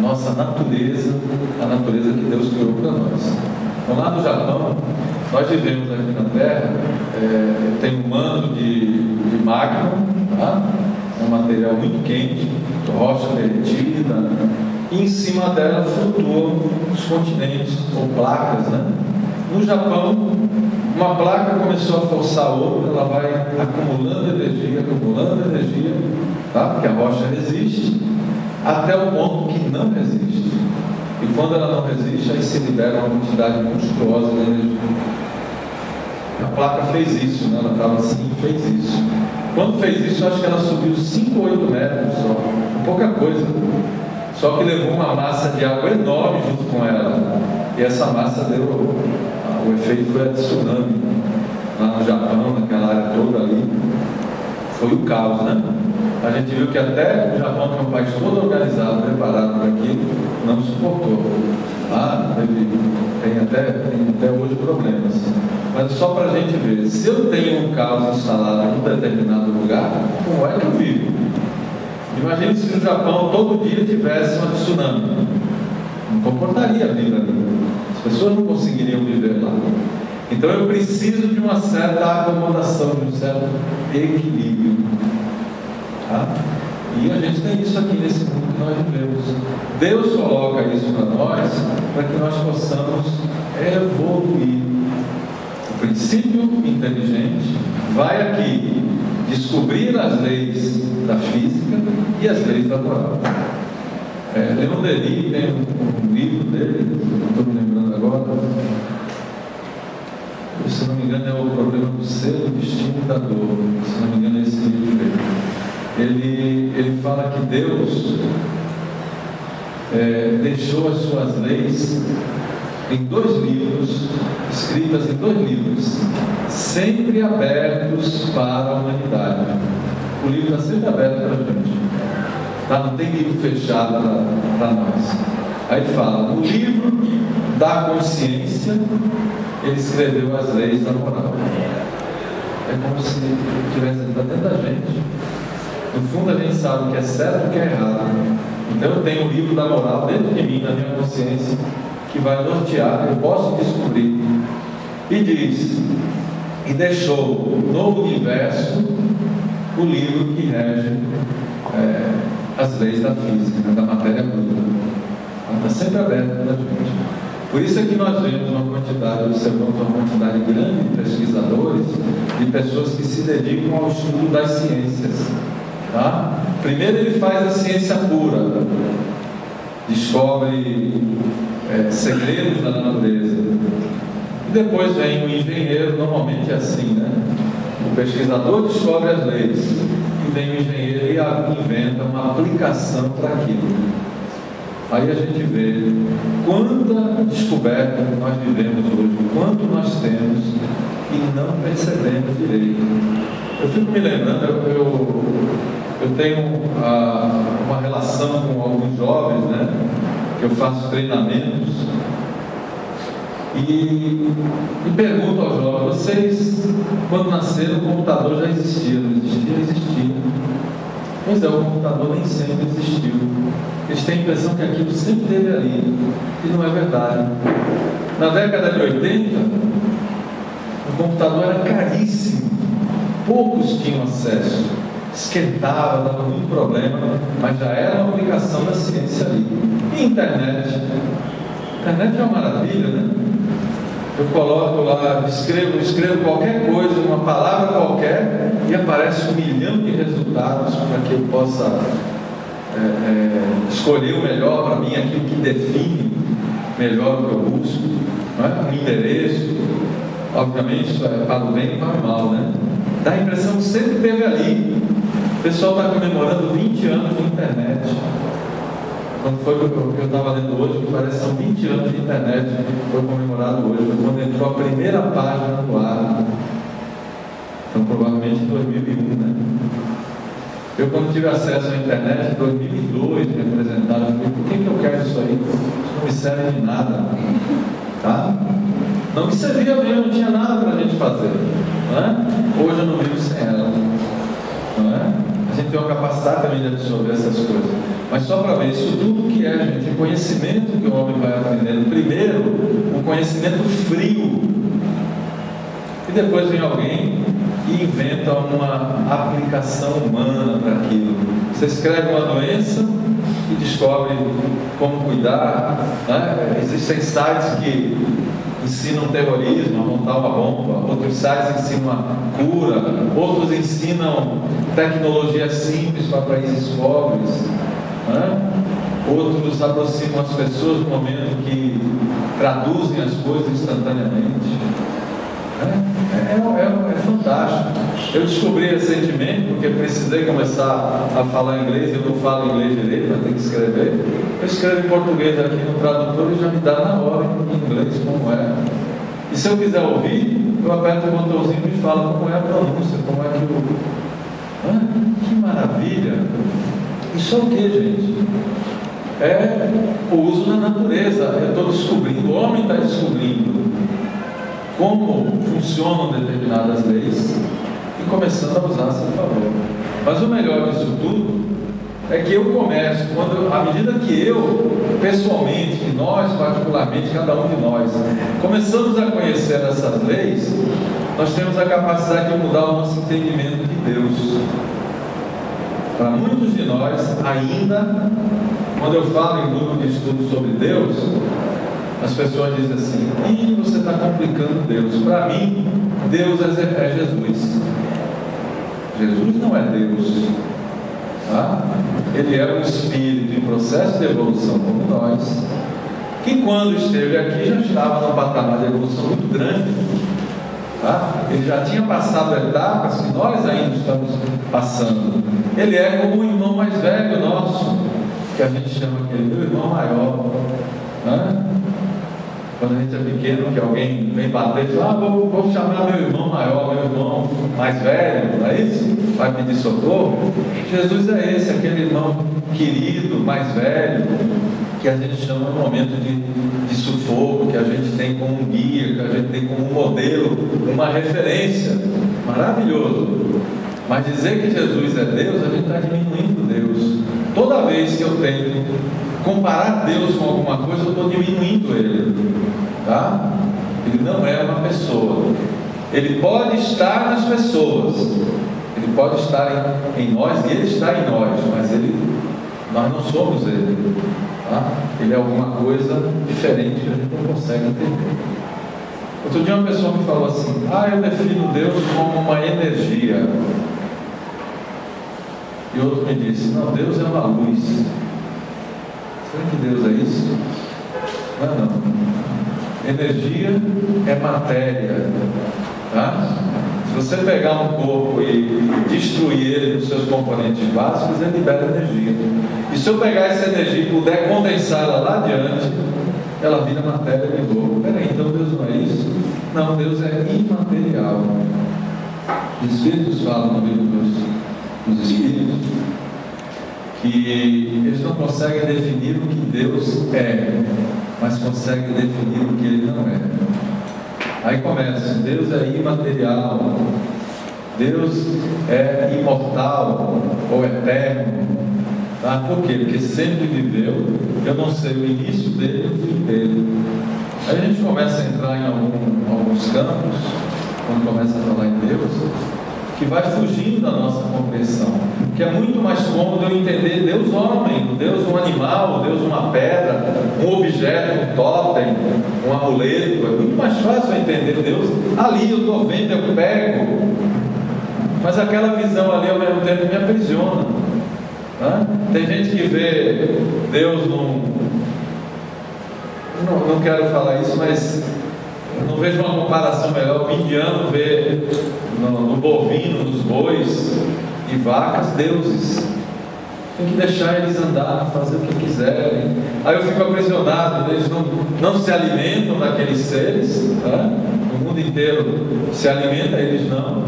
nossa natureza, a natureza que Deus criou para nós. Então, lá no Japão, nós vivemos aqui na Terra, tem um manto de magma, tá? É um material muito quente, rocha derretida, e em cima dela flutuam os continentes, ou placas, né? No Japão, uma placa começou a forçar a outra, ela vai acumulando energia, tá? Porque a rocha resiste, até o ponto que não resiste. E quando ela não resiste, aí se libera uma quantidade monstruosa de energia. A placa fez isso, né? Ela estava assim, fez isso. Quando fez isso, acho que ela subiu 5 ou 8 metros só, pouca coisa. Só que levou uma massa de água enorme junto com ela. E essa massa deu, o efeito foi a tsunami. Lá no Japão, naquela área toda ali, foi o caos, né? A gente viu que até o Japão, que é um país todo organizado, preparado para aquilo, não suportou. Tem até hoje problemas. Mas só para a gente ver, se eu tenho um caos instalado em um determinado lugar, como é que eu vivo? Imagine se no Japão todo dia tivesse uma tsunami. Não comportaria a vida ali. As pessoas não conseguiriam viver lá. Então eu preciso de uma certa acomodação, de um certo equilíbrio. Tá? E a gente tem isso aqui nesse mundo que nós vivemos. Deus coloca isso para nós, para que nós possamos evoluir. O princípio inteligente vai aqui descobrir as leis da física e as leis da moral. Leon Denis tem um livro dele, não estou me lembrando agora, se não me engano é o Problema do Ser, do Destino e da Dor, se não me engano é esse livro dele. Ele fala que Deus deixou as suas leis em 2 livros, escritas em 2 livros, sempre abertos para a humanidade. O livro está sempre aberto para a gente, tá? Não tem livro fechado para nós. Aí fala, no livro da consciência, ele escreveu as leis da moral. É como se tivesse dentro da gente. No fundo a gente sabe o que é certo e o que é errado. Então eu tenho o livro da moral dentro de mim, na minha consciência, que vai nortear, eu posso descobrir. E diz, e deixou no universo o livro que rege as leis da física, da matéria bruta. Está sempre aberto para a gente. Por isso é que nós vemos observamos uma quantidade grande de pesquisadores, de pessoas que se dedicam ao estudo das ciências. Tá? Primeiro ele faz a ciência pura, descobre segredos da natureza. E depois vem o engenheiro, normalmente é assim, né? O pesquisador descobre as leis, e vem o engenheiro e inventa uma aplicação para aquilo. Aí a gente vê quanta descoberta nós vivemos hoje, quanto nós temos e não percebemos direito. Eu fico me lembrando, eu tenho uma relação com alguns jovens, né? Que eu faço treinamentos e pergunto aos jovens, vocês, quando nasceram, o computador já existia? Não existia? Existia. Pois é, o computador nem sempre existiu. Eles têm a impressão que aquilo sempre esteve ali, e não é verdade. Na década de 80, o computador era caríssimo, poucos tinham acesso, esquentava, dava muito problema, mas já era uma aplicação da ciência ali. E internet? Internet é uma maravilha, né? Eu coloco lá, escrevo qualquer coisa, uma palavra qualquer, e aparece 1 milhão de resultados para que eu possa escolher o melhor para mim, aquilo que define melhor o que eu busco, não é? Um endereço, obviamente isso é para o bem e para o mal, né? Dá a impressão que sempre esteve ali. O pessoal está comemorando 20 anos de internet. Quando foi o que eu estava lendo hoje, que parece que são 20 anos de internet, foi comemorado hoje, foi quando entrou a primeira página no ar. Então, provavelmente em 2001, né? Eu, quando tive acesso à internet, em 2002, me apresentaram, eu falei, por que eu quero isso aí? Isso não me serve de nada. Tá? Não me servia mesmo, não tinha nada para a gente fazer. Não é? Hoje eu não vivo sem ela. Não é? A gente tem uma capacidade também de absorver essas coisas. Mas só para ver isso tudo que é, gente, o conhecimento que o homem vai aprendendo. Primeiro, o conhecimento frio. E depois vem alguém e inventa uma aplicação humana para aquilo. Você escreve uma doença e descobre como cuidar, né? Existem sites que ensinam terrorismo, a montar uma bomba, outros sites ensinam a cura, outros ensinam tecnologia simples para países pobres, né? Outros aproximam as pessoas no momento que traduzem as coisas instantaneamente. É fantástico. Eu descobri recentemente, porque precisei começar a falar inglês, eu não falo inglês direito, mas tenho que escrever. Eu escrevo em português aqui no tradutor e já me dá na hora em inglês como é. E se eu quiser ouvir, eu aperto o botãozinho e falo como é a pronúncia, como é que eu... que maravilha! Isso é o que, gente? É o uso da natureza. Eu estou descobrindo, o homem está descobrindo como funcionam determinadas leis e começando a usar a seu favor. Mas o melhor disso tudo é que eu começo, à medida que eu, pessoalmente, que nós particularmente, cada um de nós, começamos a conhecer essas leis, nós temos a capacidade de mudar o nosso entendimento de Deus. Para muitos de nós, ainda, quando eu falo em grupo de estudo sobre Deus, as pessoas dizem assim: "Ih, você está complicando Deus." Para mim, Deus é Jesus. Jesus não é Deus, tá? Ele é um espírito em processo de evolução como nós, que quando esteve aqui já estava num patamar de evolução muito grande, tá? Ele já tinha passado etapas que nós ainda estamos passando. Ele é como o irmão mais velho nosso, que a gente chama aquele meu irmão maior, né? Quando a gente é pequeno, que alguém vem bater e fala: vou chamar meu irmão maior, meu irmão mais velho, não é isso? Vai pedir socorro. Jesus é esse, aquele irmão querido, mais velho, que a gente chama no momento de sufoco, que a gente tem como um guia, que a gente tem como um modelo, uma referência. Maravilhoso. Mas dizer que Jesus é Deus, a gente está diminuindo Deus. Toda vez que eu tento comparar Deus com alguma coisa, eu estou diminuindo Ele, tá? Ele não é uma pessoa. Ele pode estar nas pessoas, Ele pode estar em nós, e Ele está em nós, mas nós não somos Ele, tá? Ele é alguma coisa diferente que a gente não consegue entender. Outro dia uma pessoa me falou assim: eu defino Deus como uma energia. E outro me disse: não, Deus é uma luz. Será que Deus é isso? Não. Energia é matéria, tá? Se você pegar um corpo e destruir ele nos seus componentes básicos, ele libera energia. E se eu pegar essa energia e puder condensá-la lá adiante, ela vira matéria de novo. Peraí, então Deus não é isso? Não, Deus é imaterial. Os Espíritos falam no livro dos Espíritos que eles não conseguem definir o que Deus é, mas conseguem definir o que Ele não é. Aí começa: Deus é imaterial, Deus é imortal ou eterno, tá? Por quê? Porque sempre viveu. Eu não sei o início dele e o fim dele. Aí a gente começa a entrar em alguns campos, quando começa a falar em Deus, que vai fugindo da nossa compreensão, que é muito mais cômodo eu entender Deus homem, Deus um animal, Deus uma pedra, um objeto, um totem, um amuleto. É muito mais fácil eu entender Deus ali. Eu estou vendo, eu pego, mas aquela visão ali ao mesmo tempo me aprisiona, né? Tem gente que vê Deus não quero falar isso, mas eu não vejo uma comparação melhor. O indiano vê no bovino, nos bois e vacas, deuses. Tem que deixar eles andar, fazer o que quiserem. Aí eu fico aprisionado, eles não se alimentam daqueles seres, né? O mundo inteiro se alimenta, eles não.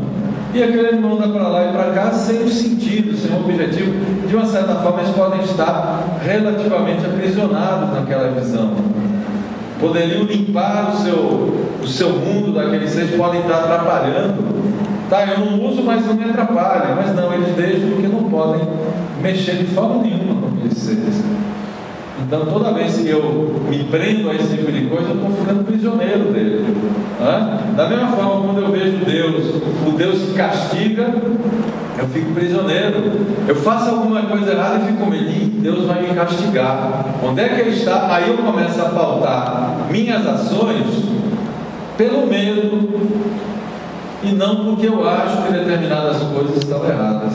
E aquele animal anda para lá e para cá sem um sentido, sem um objetivo. De uma certa forma, eles podem estar relativamente aprisionados naquela visão. Poderiam limpar o seu mundo daqueles seres, podem estar atrapalhando. Tá, eu não uso, mas não me atrapalha. Mas não, eles deixam porque não podem mexer de forma nenhuma com aqueles seres. Então, toda vez que eu me prendo a esse tipo de coisa, eu estou ficando prisioneiro dele. Da mesma forma, quando eu vejo Deus, o Deus que castiga, eu fico prisioneiro. Eu faço alguma coisa errada e fico com medo, Deus vai me castigar. Onde é que ele está? Aí eu começo a pautar minhas ações pelo medo e não porque eu acho que determinadas coisas estão erradas.